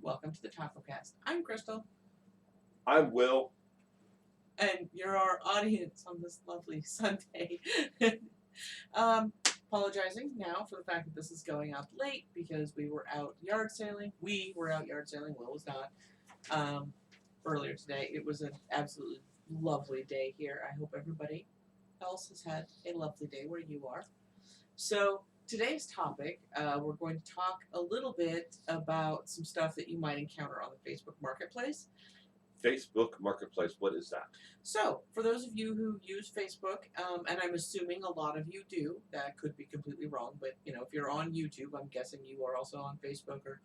Welcome to the Taco Cast. I'm Crystal, I'm Will. and you're our audience on this lovely Sunday. Apologizing now for the fact that this is going out late because we were out yard sailing. We were out yard sailing. Will was not. Earlier today, it was an absolutely lovely day here. I hope everybody else has had a lovely day where you are. So today's topic, we're going to talk a little bit about some stuff that you might encounter on the Facebook Marketplace. Facebook Marketplace, what is that? So, for those of you who use Facebook, and I'm assuming a lot of you do, that could be completely wrong, but if you're on YouTube, I'm guessing you are also on Facebook or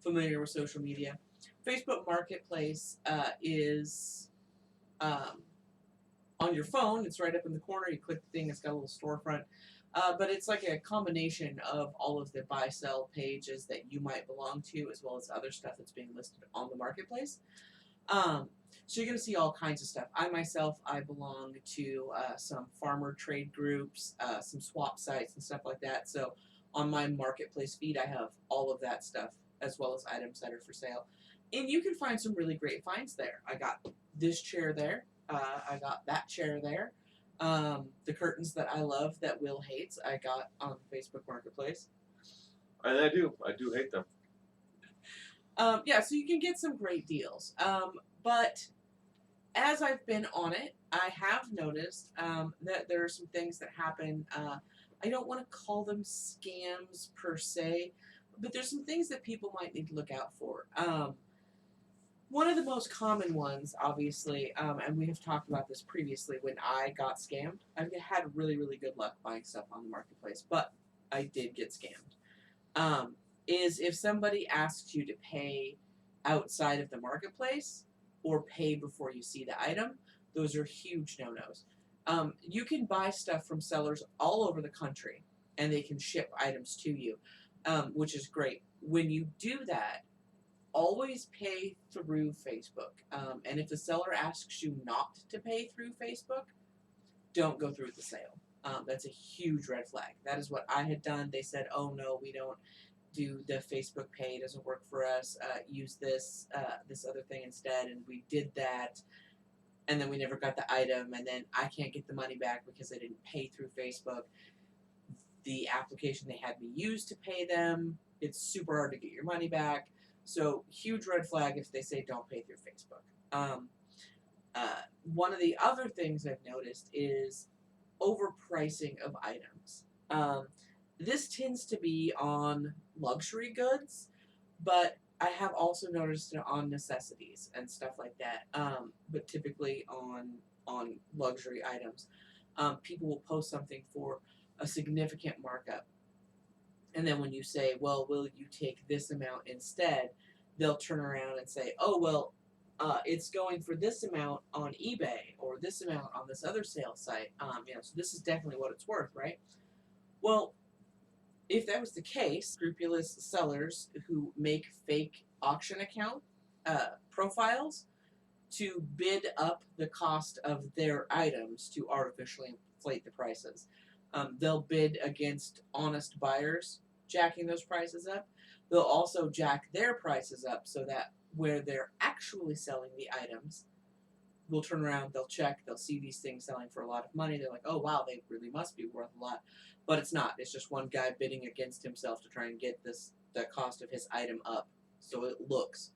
familiar with social media. Facebook Marketplace is on your phone. It's right up in the corner. You click the thing, it's got a little storefront. But it's like a combination of all of the buy sell pages that you might belong to, as well as other stuff that's being listed on the marketplace. So you're going to see all kinds of stuff. I belong to some farmer trade groups, some swap sites and stuff like that. So on my marketplace feed, I have all of that stuff, as well as items that are for sale. And you can find some really great finds there. I got this chair there. I got that chair there. The curtains that I love that Will hates, I got on Facebook Marketplace. And I do hate them. Yeah, so you can get some great deals. But as I've been on it, I have noticed that there are some things that happen. I don't want to call them scams per se, but there's some things that people might need to look out for. One of the most common ones, obviously, and we have talked about this previously when I got scammed. I've had really, really good luck buying stuff on the marketplace, but I did get scammed. Is if somebody asks you to pay outside of the marketplace or pay before you see the item, those are huge no-nos. You can buy stuff from sellers all over the country, and they can ship items to you, which is great. When you do that, always pay through Facebook. And if the seller asks you not to pay through Facebook, don't go through with the sale. That's a huge red flag. That is what I had done. They said, oh no, we don't do the Facebook pay. It doesn't work for us. Use this other thing instead. And we did that. And then we never got the item. And then I can't get the money back because I didn't pay through Facebook. The application they had me use to pay them, it's super hard to get your money back. So huge red flag if they say don't pay through Facebook. One of the other things I've noticed is overpricing of items. This tends to be on luxury goods, but I have also noticed it on necessities and stuff like that. But typically on luxury items, people will post something for a significant markup. And then when you say, well, will you take this amount instead? They'll turn around and say, oh, well, it's going for this amount on eBay or this amount on this other sales site. So this is definitely what it's worth, right? Well, if that was the case, scrupulous sellers who make fake auction account profiles to bid up the cost of their items to artificially inflate the prices. They'll bid against honest buyers, jacking those prices up. They'll also jack their prices up so that where they're actually selling the items, we'll turn around, they'll check, they'll see these things selling for a lot of money. They're like, oh, wow, they really must be worth a lot. But it's not. It's just one guy bidding against himself to try and get the cost of his item up so it looks.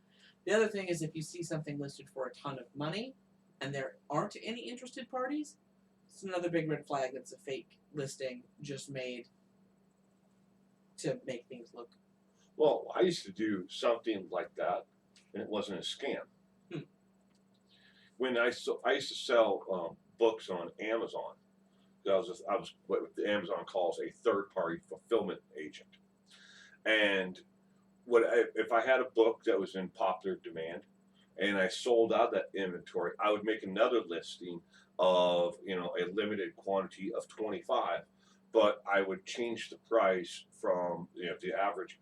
The other thing is if you see something listed for a ton of money and there aren't any interested parties, it's another big red flag that's a fake listing just made to make things look. Well, I used to do something like that, and it wasn't a scam. When I used to sell books on Amazon. I was what the Amazon calls a third-party fulfillment agent, and if I had a book that was in popular demand, and I sold out that inventory, I would make another listing of a limited quantity of 25, but I would change the price from the average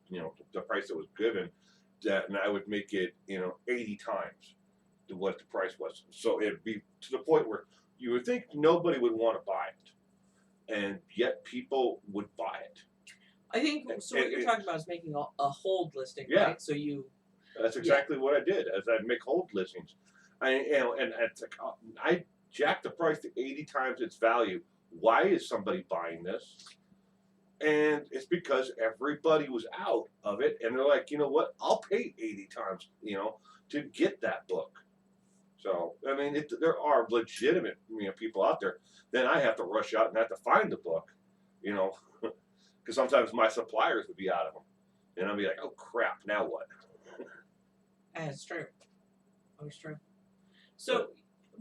the price that was given, and I would make it 80 times to what the price was. So it'd be to the point where you would think nobody would want to buy it, and yet people would buy it. I think so. What you're talking about is making a hold listing, Yeah. right? So you That's Yeah. exactly what I did. As I make hold listings, and it's like I jacked the price to 80 times its value. Why is somebody buying this? And it's because everybody was out of it, and they're like, you know what? I'll pay 80 times, to get that book. So I mean, there are legitimate, people out there. Then I have to rush out and have to find the book, you know, because sometimes my suppliers would be out of them, and I'll be like, oh crap, now what? That's true. That's true. But So,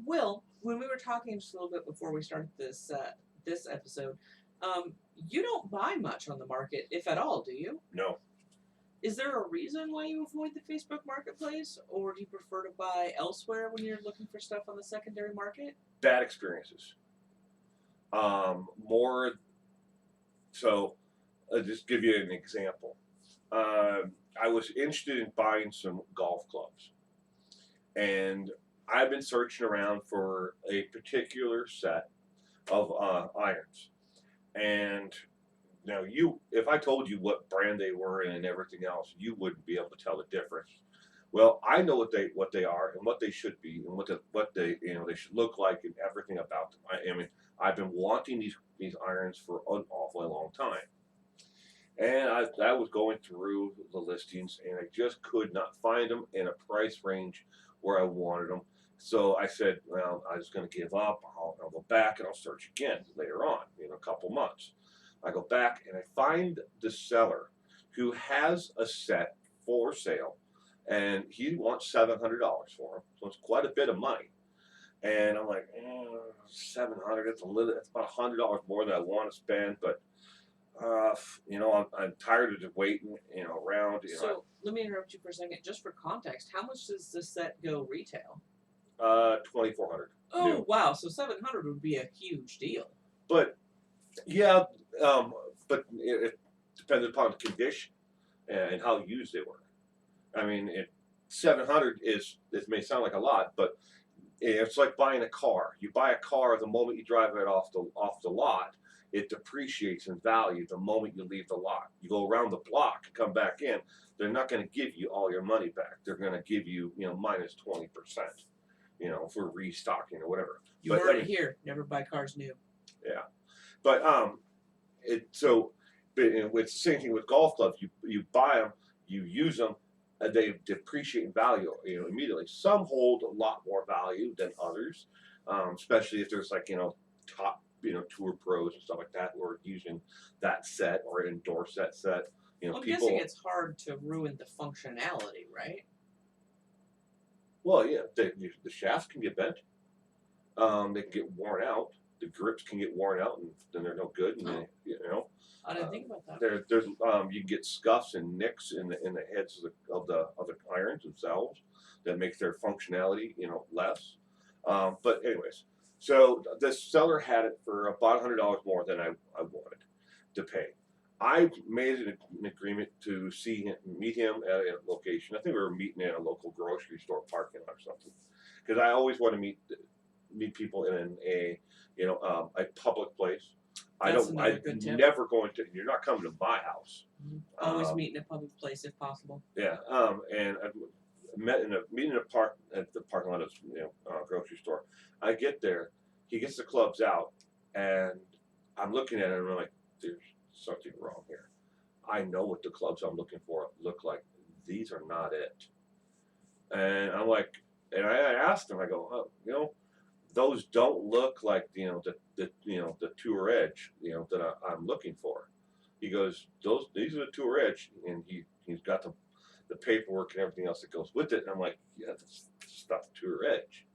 Will, when we were talking just a little bit before we started this episode, you don't buy much on the market, if at all, do you? no, Is there a reason why you avoid the Facebook Marketplace, or do you prefer to buy elsewhere when you're looking for stuff on the secondary market? bad experiences. More so. I'll just give you an example. I was interested in buying some golf clubs, and I've been searching around for a particular set of irons. And now, if I told you what brand they were and everything else, you wouldn't be able to tell the difference. Well, I know what they are and what they should be and what they they should look like and everything about them. I mean, I've been wanting these irons for an awfully long time. And I was going through the listings and I just could not find them in a price range where I wanted them. So I said, well, I was going to give up. I'll go back and I'll search again later on in a couple months. I go back and I find the seller who has a set for sale, and he wants $700 for them. So it's quite a bit of money. And I'm like, 700. It's a little. It's about $100 more than I want to spend, but I'm tired of just waiting, around. So let me interrupt you for a second. Just for context, how much does this set go retail? 2,400 Oh new. wow, so 700 would be a huge deal. But yeah, but it depends upon the condition and how used they were. I mean, 700 it may sound like a lot, but it's like buying a car. You buy a car the moment you drive it off the lot. It depreciates in value the moment you leave the lot. You go around the block, come back in. They're not going to give you all your money back. They're going to give you, minus 20%, for restocking or whatever. You But heard it here. Never buy cars new. yeah, but it's the same thing with golf clubs. You buy them, you use them, and they depreciate in value, immediately. Some hold a lot more value than others, especially if there's like top tour pros and stuff like that who are using that set or endorse that set. I'm People. guessing it's hard to ruin the functionality, right? Well, yeah, the shafts can get bent. They can get worn out. The grips can get worn out, and then they're no good. And I didn't think about that. there's you can get scuffs and nicks in the heads of the irons themselves that makes their functionality less. But anyways, so the seller had it for about $100 more than I wanted to pay. I made an agreement to meet him at a location. I think we were meeting at a local grocery store parking lot or something, because I always want to meet people in a public place. That's I another good tip. never going to. You're not coming to my house. Always meet in a public place if possible. Yeah. And I meeting at the parking lot of grocery store. I get there. He gets the clubs out, and I'm looking at it, and I'm like, there's something wrong here. I know what the clubs I'm looking for look like. These are not it. And I'm like, and I asked him. I go, those don't look like the Tour Edge that I'm looking for. He goes, these are the Tour Edge, and he's got the paperwork and everything else that goes with it. And I'm like, yeah, that's not the Tour Edge.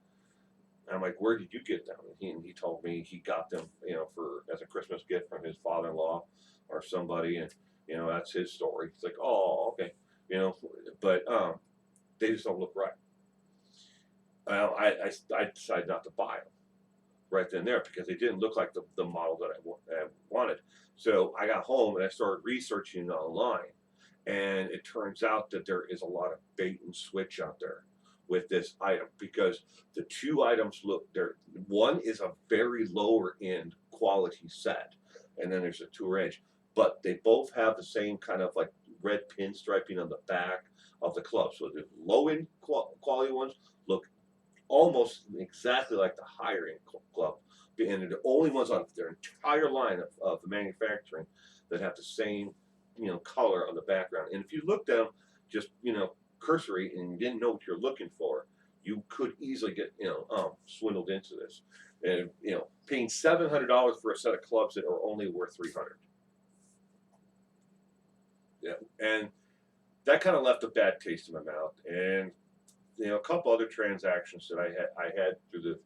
And I'm like, where did you get them? And he told me he got them for as a Christmas gift from his father-in-law or somebody, and that's his story. It's like, oh, okay, but they just don't look right. Well, I decided not to buy them right then and there because they didn't look like the model that I wanted. So I got home and I started researching online, and it turns out that there is a lot of bait and switch out there with this item, because the two items look there. One is a very lower end quality set, and then there's a Tour Edge, but they both have the same kind of like red pinstriping on the back of the clubs. So the low end quality ones look almost exactly like the higher end club, and they're the only ones on their entire line of the manufacturing that have the same color on the background. And if you looked at them just cursory and you didn't know what you're looking for, you could easily get swindled into this. And paying $700 for a set of clubs that are only worth 300. Yeah, and that kind of left a bad taste in my mouth. And a couple other transactions that I had through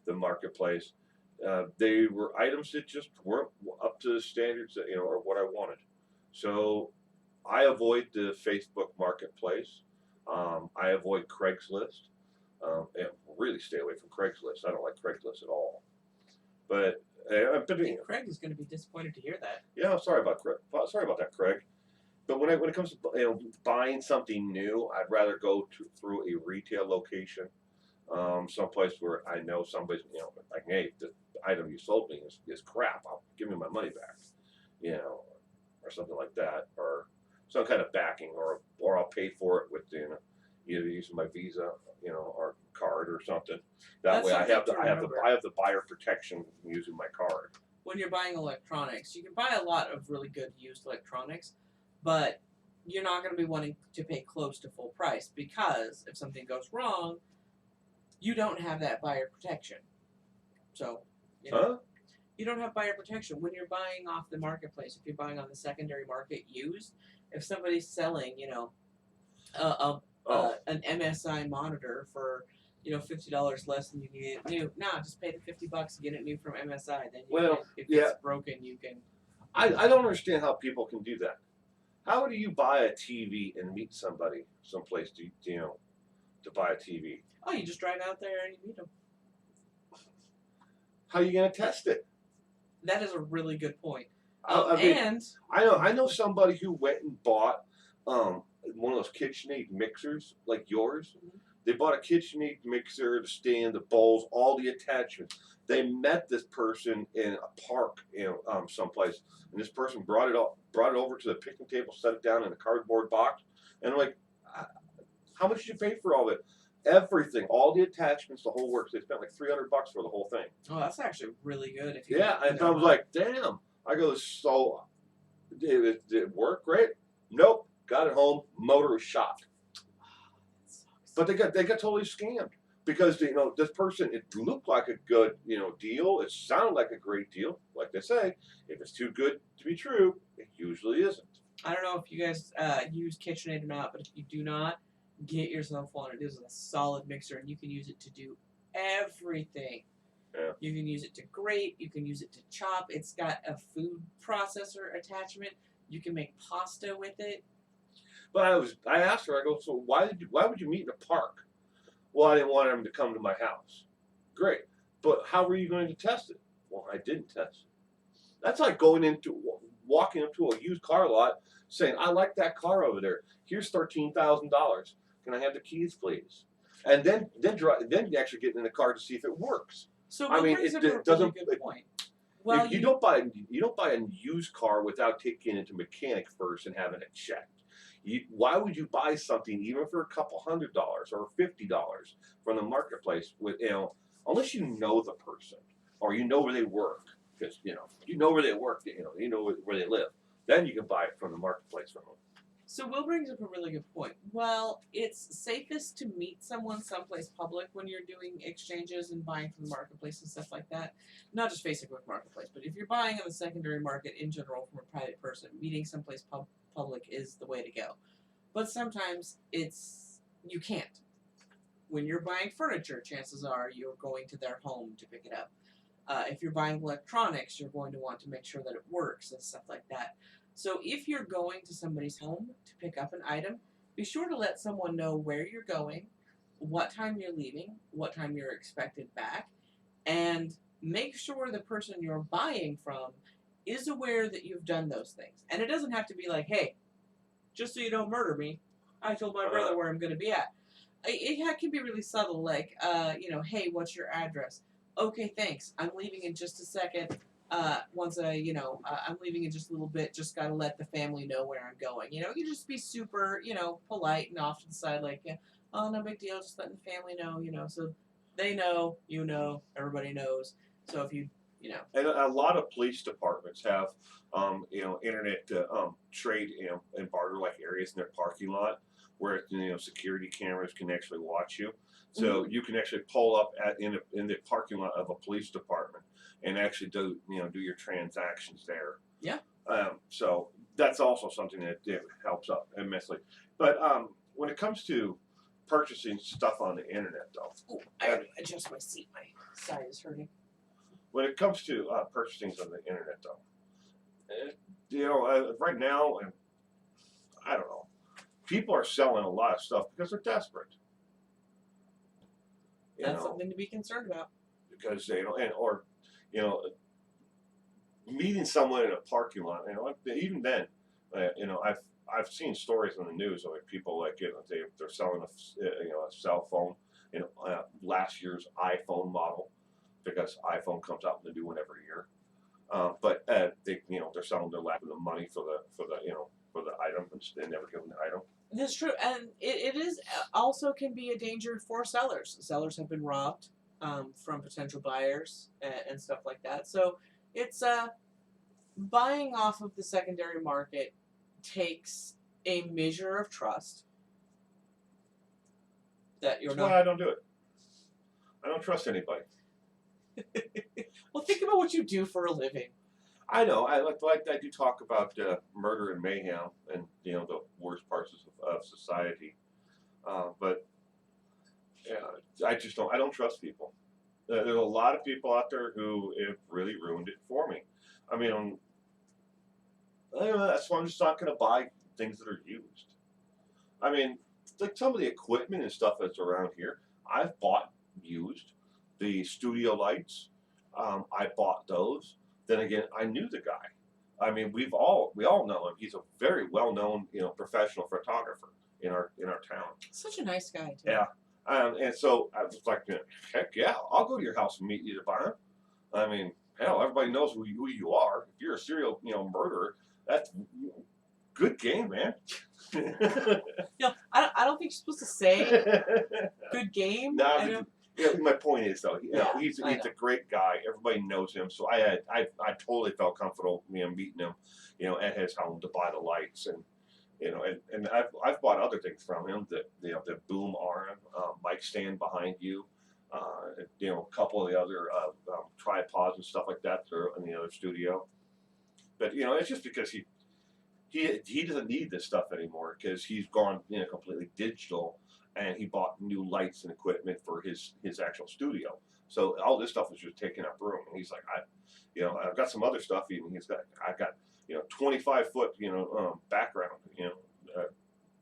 the marketplace. They were items that just weren't up to the standards that or what I wanted. So I avoid the Facebook Marketplace. I avoid Craigslist. And really stay away from Craigslist. I don't like Craigslist at all. But I think Craig is going to be disappointed to hear that. Yeah, sorry about Craig. Sorry about that, Craig. But when it comes to buying something new, I'd rather go through a retail location, someplace where I know somebody's like, hey, the item you sold me is crap. I'll give me my money back, or something like that, or some kind of backing, or I'll pay for it with either using my Visa, or card or something. That That's way, something I have to remember. the buyer protection using my card. When you're buying electronics, you can buy a lot of really good used electronics, but you're not going to be wanting to pay close to full price because if something goes wrong, you don't have that buyer protection. So, you don't have buyer protection when you're buying off the marketplace. If you're buying on the secondary market used, if somebody's selling, an MSI monitor for $50 less than you can get it new. Nah, just pay the $50 to get it new from MSI. Then if it's broken, you can. I don't understand how people can do that. How do you buy a TV and meet somebody someplace to buy a TV? Oh, you just drive out there and you meet them. How are you going to test it? That is a really good point. I know somebody who went and bought one of those KitchenAid mixers like yours. Mm-hmm. They bought a KitchenAid mixer, the stand, the bowls, all the attachments. They met this person in a park, someplace, and this person brought it over to the picnic table, set it down in a cardboard box, and I'm like, how much did you pay for all of it? Everything, all the attachments, the whole works. They spent like $300 for the whole thing. Oh, that's actually really good. If and I was like, damn. I go, so did it work? Great. Nope. Got it home. Motor was shot. But they got totally scammed because this person, it looked like a good deal. It sounded like a great deal. Like they say, if it's too good to be true, it usually isn't. I don't know if you guys use KitchenAid or not, but if you do not, get yourself one. It is a solid mixer, and you can use it to do everything. Yeah. You can use it to grate. You can use it to chop. It's got a food processor attachment. You can make pasta with it. But I asked her. I go, so why would you meet in a park? Well, I didn't want him to come to my house. Great, but how were you going to test it? Well, I didn't test it. That's like walking up to a used car lot, saying, I like that car over there. Here's $13,000. Can I have the keys, please? And then you actually get in the car to see if it works. So brings up a really good point. Well, you don't buy a used car without taking it to mechanic first and having it checked. Why would you buy something even for a couple $100 or $50 from the marketplace unless you know the person or you know where they work? Because you know where they work, you know where they live. Then you can buy it from the marketplace from them. So Will brings up a really good point. Well, it's safest to meet someone someplace public when you're doing exchanges and buying from the marketplace and stuff like that. Not just Facebook Marketplace, but if you're buying on the secondary market in general from a private person, meeting someplace public is the way to go. But sometimes you can't. When you're buying furniture, chances are you're going to their home to pick it up. If you're buying electronics, you're going to want to make sure that it works and stuff like that. So if you're going to somebody's home to pick up an item, be sure to let someone know where you're going, what time you're leaving, what time you're expected back, and make sure the person you're buying from is aware that you've done those things. And it doesn't have to be like, hey, just so you don't murder me, I told my brother where I'm going to be at. It can be really subtle, like, hey, what's your address? Okay, thanks. I'm leaving in just a second. once I'm leaving in just a little bit, just gotta let the family know where I'm going. You just be super, polite and off to the side, like, yeah, oh, no big deal, just letting the family know, so they know, everybody knows. So if And a lot of police departments have, internet trade, and barter like areas in their parking lot where security cameras can actually watch you. Mhm. So you can actually pull up in the parking lot of a police department and actually do your transactions there. Yeah. So that's also something that helps up immensely. But when it comes to purchasing stuff on the internet, though, Oh, I gotta adjust my seat. My side is hurting. when it comes to purchasing on the internet, though, eh, right now, and I don't know, people are selling a lot of stuff because they're desperate. You That's know, something to be concerned about. because they don't, or you know, meeting someone in a parking lot. Even then, I've seen stories on the news of like people like they're selling a cell phone, last year's iPhone model because iPhone comes out with a new one every year. But they're selling their lap of the money for the item and they never give them the item. That's true, and it is also can be a danger for sellers. Sellers have been robbed from potential buyers and stuff like that. So it's buying off of the secondary market takes a measure of trust that you're That's not. why I don't do it. I don't trust anybody. Well, think about what you do for a living. I know. I do talk about murder and mayhem and the worst parts of society, but I just don't. I don't trust people. There's a lot of people out there who have really ruined it for me. I mean, that's why I'm just not going to buy things that are used. I mean, like some of the equipment and stuff that's around here, I've bought used. The studio lights, I bought those. Then again, I knew the guy. I mean, we all know him. He's a very well known, professional photographer in our town. Such a nice guy, too. Yeah. And so I was like, heck yeah, I'll go to your house and meet you to buy them. I mean, hell, everybody knows who you are. If you're a serial, murderer, that's good game, man. I don't think you're supposed to say good game. No, my point is though, he's I a great guy. Everybody knows him, so I totally felt comfortable, meeting him, at his home to buy the lights and I've bought other things from him that the boom arm, mic stand behind you, a couple of the other tripods and stuff like that are in the other studio. But it's just because he doesn't need this stuff anymore because he's gone completely digital and he bought new lights and equipment for his actual studio. So all this stuff is just taking up room. And he's like, I've got some other stuff. Even I've got 25-foot background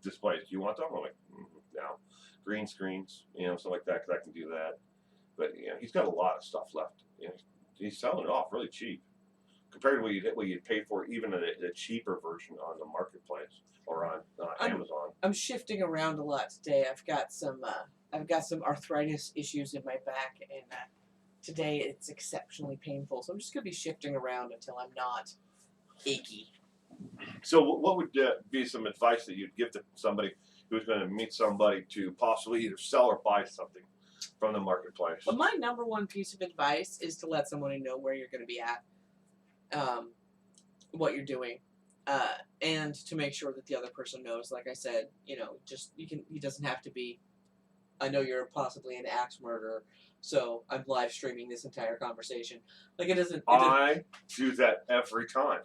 displays. Do you want them? I'm like, no, green screens, something like that because I can do that. But he's got a lot of stuff left. He's selling it off really cheap compared to what you'd pay for even a cheaper version on the marketplace or on Amazon. I'm shifting around a lot today. I've got some arthritis issues in my back, and today it's exceptionally painful. So I'm just gonna be shifting around until I'm not achy. So, what would be some advice that you'd give to somebody who's going to meet somebody to possibly either sell or buy something from the marketplace? But my number one piece of advice is to let somebody know where you're going to be at, what you're doing, and to make sure that the other person knows. Like I said, he doesn't have to be. I know you're possibly an axe murderer, so I'm live streaming this entire conversation. Like I do that every time.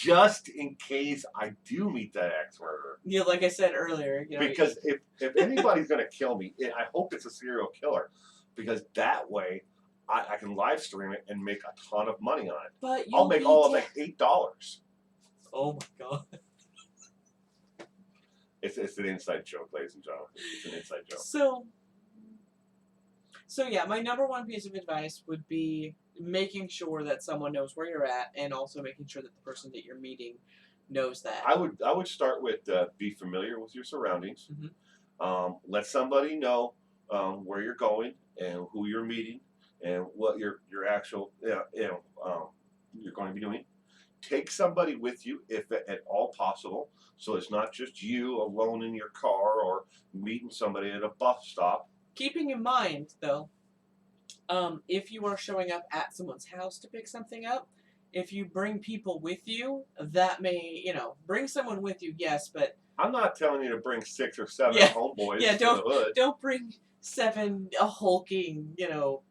Just in case I do meet that axe murderer. Yeah, like I said earlier. Because if anybody's going to kill me, I hope it's a serial killer. Because that way, I can live stream it and make a ton of money on it. But I'll make all of like $8. Oh my god. It's an inside joke, ladies and gentlemen. It's an inside joke. So yeah, my number one piece of advice would be making sure that someone knows where you're at, and also making sure that the person that you're meeting knows that. I would start with be familiar with your surroundings. Mm-hmm. Let somebody know where you're going and who you're meeting. and what your actual you're going to be doing. Take somebody with you if at all possible, so it's not just you alone in your car or meeting somebody at a bus stop. Keeping in mind, though, if you are showing up at someone's house to pick something up, if you bring people with you, that may, bring someone with you, yes, but I'm not telling you to bring 6 or 7 yeah, homeboys yeah, to the hood. don't bring 7 hulking,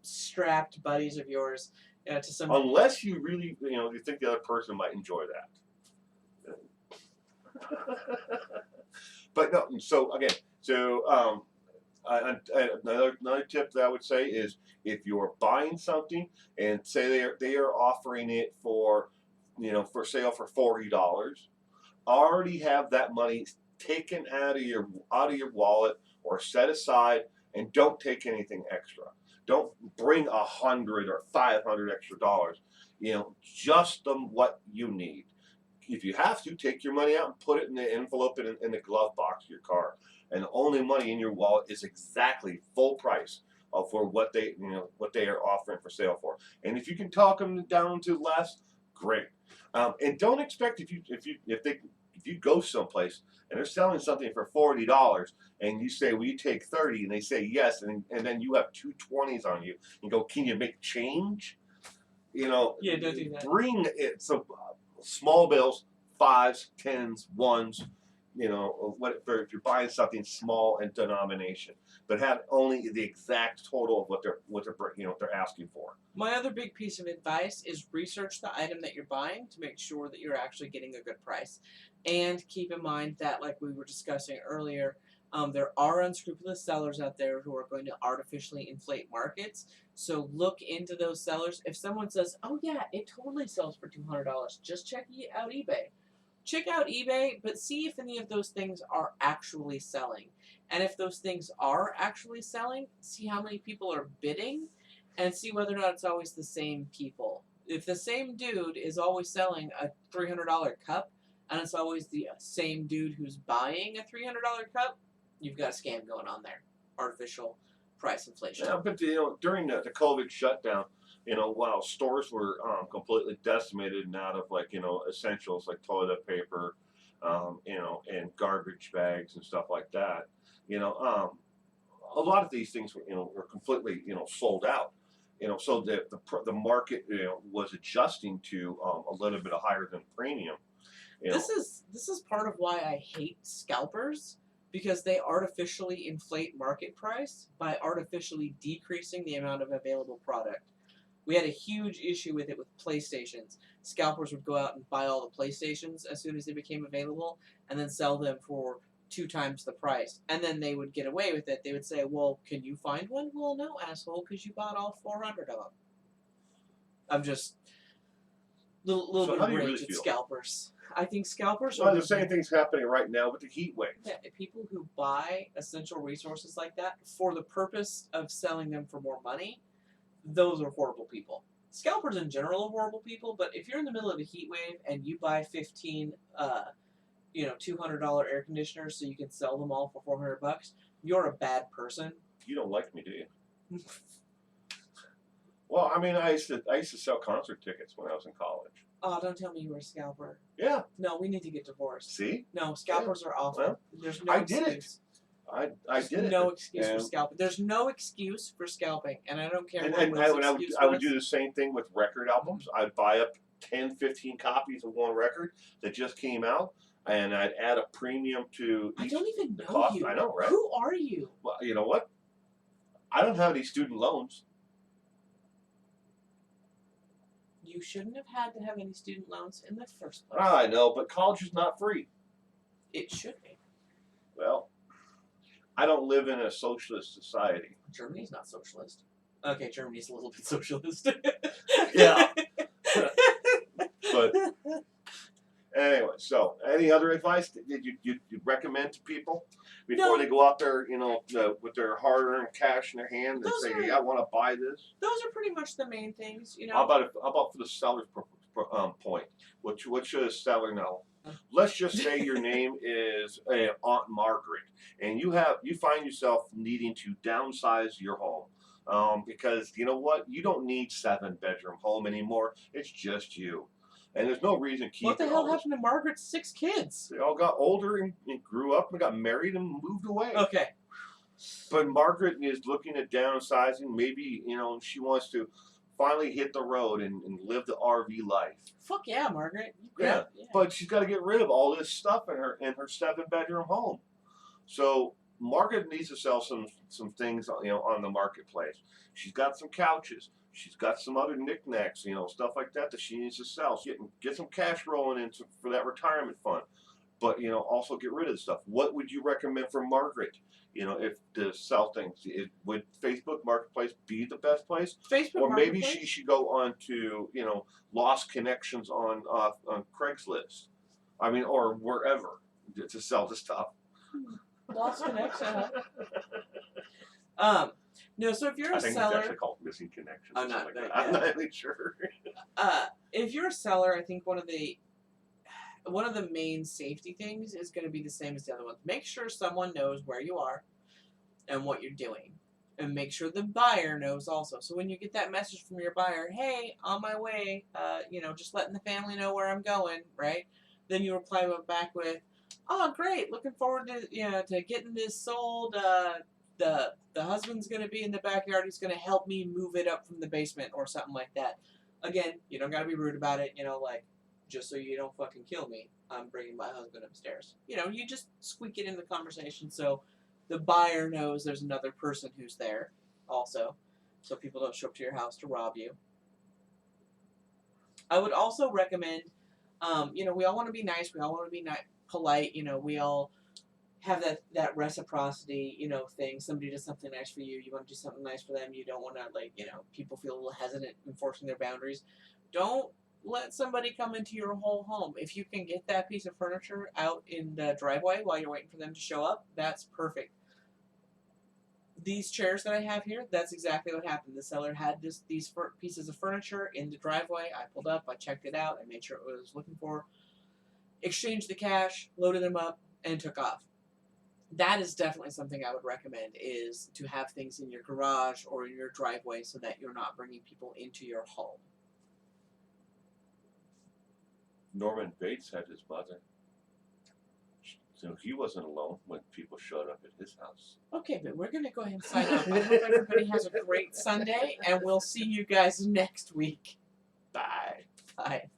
strapped buddies of yours to some. Unless you really, you think the other person might enjoy that. But no, so again, another tip that I would say is if you're buying something and say they are offering it for, for sale for $40, already have that money taken out of your wallet or set aside, and don't take anything extra. Don't bring $100 or $500 extra dollars. Just what you need. If you have to, take your money out and put it in the envelope in the glove box of your car. And the only money in your wallet is exactly full price for what they are offering for sale for. And if you can talk them down to less, great. And don't expect if you go someplace and they're selling something for $40 and you say, "Will you take 30?" and they say yes, and then you have two 20s on you and go, "Can you make change?" Yeah, don't do that. Bring it some small bills, fives, tens, ones. If you're buying something small in denomination, but have only the exact total of what they're asking for. My other big piece of advice is research the item that you're buying to make sure that you're actually getting a good price. And keep in mind that, like we were discussing earlier, there are unscrupulous sellers out there who are going to artificially inflate markets. So look into those sellers. If someone says, "Oh yeah, it totally sells for $200," just check out eBay. Check out eBay, but see if any of those things are actually selling. And if those things are actually selling, see how many people are bidding and see whether or not it's always the same people. If the same dude is always selling a $300 cup and it's always the same dude who's buying a $300 cup, you've got a scam going on there. Artificial price inflation. Yeah, but during the COVID shutdown, while stores were completely decimated and out of essentials like toilet paper, and garbage bags and stuff like that, a lot of these things were completely sold out. So the market was adjusting to a little bit higher than premium. This is part of why I hate scalpers, because they artificially inflate market price by artificially decreasing the amount of available product. We had a huge issue with it with PlayStations. Scalpers would go out and buy all the PlayStations as soon as they became available and then sell them for 2 times the price. And then they would get away with it. They would say, "Well, can you find one?" "Well, no, asshole, because you bought all 400 of them." I'm just little So bit how of do you rage really at feel? scalpers. I think scalpers Well, are the same thing's happening right now with the heat wave. people who buy essential resources like that for the purpose of selling them for more money. Those are horrible people. Scalpers in general are horrible people, but if you're in the middle of a heat wave and you buy 15, $200 air conditioners so you can sell them all for $400, you're a bad person. You don't like me, do you? Well, I mean, I used to sell concert tickets when I was in college. Oh, don't tell me you were a scalper. Yeah. No, we need to get divorced. See? No, scalpers are awful. Well, There's no I excuse. did it. I did it. No excuse for scalping. There's no excuse for scalping, and I don't care And, what and Will's I excuse would was. do the same thing with record albums. I'd buy up 10, 15 copies of one record that just came out, and I'd add a premium to I each don't even know cost. you. I know, right? Who are you? Well, you know what? I don't have any student loans. You shouldn't have had to have any student loans in the first place. I know, but college is not free. It should be. Well, I don't live in a socialist society. Germany's not socialist. Okay, Germany's a little bit socialist. Yeah. But anyway, so any other advice that you'd recommend to people before No. they go out there, with their hard-earned cash in their hand and Those say, are- "Yeah, I want to buy this." Those are pretty much the main things, How about for the seller's point? What should a seller know? Let's just say your name is Aunt Margaret, and you find yourself needing to downsize your home. Because you know what? You don't need 7-bedroom home anymore. It's just you. And there's no reason What the keeping hell all this. happened to Margaret's 6 kids? They all got older and grew up and got married and moved away. Okay. But Margaret is looking at downsizing. Maybe, she wants to finally hit the road and live the RV life. Fuck yeah, Margaret. Yeah. But she's got to get rid of all this stuff in her 7-bedroom home. So Margaret needs to sell some things, on the marketplace. She's got some couches. She's got some other knickknacks, stuff like that she needs to sell. So get some cash rolling in for that retirement fund. But also get rid of the stuff. What would you recommend for Margaret? If to sell things, would Facebook Marketplace be the best place? Facebook Or maybe Marketplace? she should go on to Lost Connections on Craigslist. I mean, or wherever to sell the stuff. Lost Connection. No, so if you're a I think it's seller, actually called Missing Connections. I'm not- Like that. yeah. I'm not really sure. if you're a seller, I think one of the main safety things is going to be the same as the other ones. Make sure someone knows where you are and what you're doing. And make sure the buyer knows also. So when you get that message from your buyer, hey, on my way, just letting the family know where I'm going, right? Then you reply back with, oh, great, looking forward to getting this sold. The husband's going to be in the backyard. He's going to help me move it up from the basement or something like that. Again, you don't got to be rude about it, just so you don't fucking kill me, I'm bringing my husband upstairs. You just squeak it in the conversation so the buyer knows there's another person who's there also, so people don't show up to your house to rob you. I would also recommend, we all want to be nice, we all want to be polite, we all have that reciprocity, thing. Somebody does something nice for you, you want to do something nice for them, you don't want to, people feel a little hesitant enforcing their boundaries. Don't let somebody come into your whole home. If you can get that piece of furniture out in the driveway while you're waiting for them to show up, that's perfect. These chairs that I have here, that's exactly what happened. The seller had these pieces of furniture in the driveway. I pulled up, I checked it out, I made sure what I was looking for, exchanged the cash, loaded them up, and took off. That is definitely something I would recommend, is to have things in your garage or in your driveway so that you're not bringing people into your home. Norman Bates had his mother. So he wasn't alone when people showed up at his house. Okay, but we're going to go ahead and sign off. I hope everybody has a great Sunday, and we'll see you guys next week. Bye. Bye.